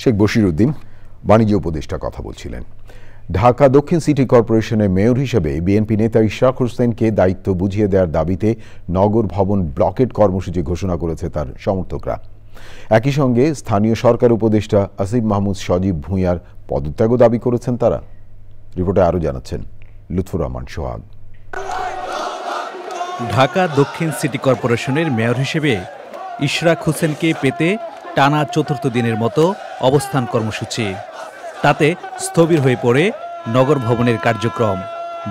শেখ বশিরউদ্দিন বাণিজ্য উপদেষ্টা কথা বলছিলেন। ঢাকা দক্ষিণ সিটি কর্পোরেশনের মেয়র হিসেবে বিএনপি নেতা ইশরাক হোসেনকে দায়িত্ব বুঝিয়ে দেওয়ার দাবিতে নগর ভবন ব্লকেট কর্মসূচি ঘোষণা করেছে তার সমর্থকরা। একই সঙ্গে স্থানীয় সরকার উপদেষ্টা আসিফ মাহমুদ সজীব ভূঁইয়ার পদত্যাগও দাবি করেছেন তারা। রিপোর্টে আরও জানাচ্ছেন লুৎফুর রহমান সোহাগ। ঢাকা দক্ষিণ সিটি কর্পোরেশনের মেয়র হিসেবে ইশরাক হোসেনকে পেতে টানা চতুর্থ দিনের মতো অবস্থান কর্মসূচি। তাতে স্থবির হয়ে পড়ে নগর ভবনের কার্যক্রম,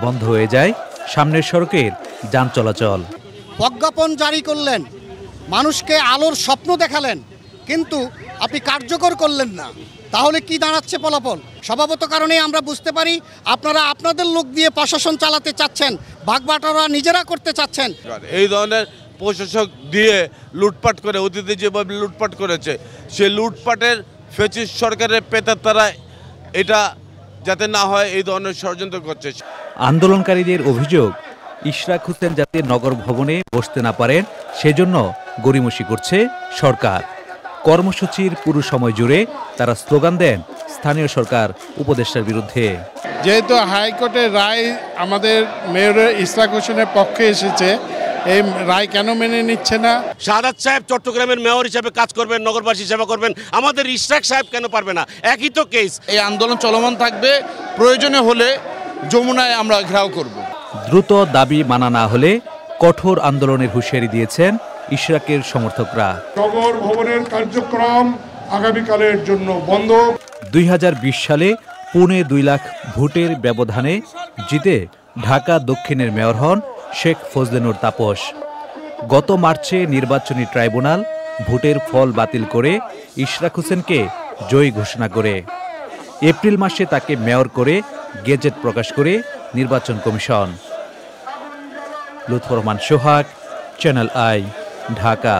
বন্ধ হয়ে যায় সামনের সড়কের যান চলাচল। প্রজ্ঞাপন জারি করলেন, মানুষকে আলোর স্বপ্ন দেখালেন, কিন্তু আপনি কার্যকর করলেন না। তাহলে কি দাঁড়াচ্ছে ফলাফল? স্বভাবত কারণে আমরা বুঝতে পারি আপনারা আপনাদের লোক দিয়ে প্রশাসন চালাতে চাচ্ছেন, ভাগবাটোয়ারা নিজেরা করতে চাচ্ছেন। এই ধরনের প্রশাসক দিয়ে লুটপাট করে অতীতে যেভাবে লুটপাট করেছে, সেই লুটপাটের ফ্যাসিস্ট সরকারের পেতাত্তারা এটা যাতে না হয় এই ধরনের ষড়যন্ত্র করছে। আন্দোলনকারীদের অভিযোগ, ইশরাক হোসেন যাতে নগর ভবনে বসতে না পারেন সেজন্য গড়িমসি করছে সরকার। কর্মসূচির পুরো সময় জুড়ে তারা স্লোগান দেন স্থানীয় সরকার উপদেষ্টার বিরুদ্ধে। যেহেতু হাইকোর্টের রায় আমাদের মেয়র ইশরাক হোসেনের পক্ষে এসেছে, এই রায় কেন মেনে নিচ্ছে না? শাহাদাত সাহেব চট্টগ্রামের মেয়র হিসেবে কাজ করবেন, নগরবাসী সেবা করবেন, আমাদের ইশরাক সাহেব কেন পারবে না? একই তো কেস। এই আন্দোলন চলমান থাকবে, প্রয়োজনে হলে যমুনায় আমরা ঘেরাও করব। দ্রুত দাবি মানা না হলে কঠোর আন্দোলনের হুঁশিয়ারি দিয়েছেন ইশরাকের সমর্থকরা। নগর ভবনের কার্যক্রম আগামীকালের জন্য বন্ধ। 2020 সালে 2.25 লাখ ভোটের ব্যবধানে জিতে ঢাকা দক্ষিণের মেয়র হন শেখ ফজলেনুর তাপস। গত মার্চে নির্বাচনী ট্রাইব্যুনাল ভোটের ফল বাতিল করে ইশরাক হোসেনকে জয়ী ঘোষণা করে। এপ্রিল মাসে তাকে মেয়র করে গেজেট প্রকাশ করে নির্বাচন commission. Lutfur Rahman Sohag, channel I, Dhaka.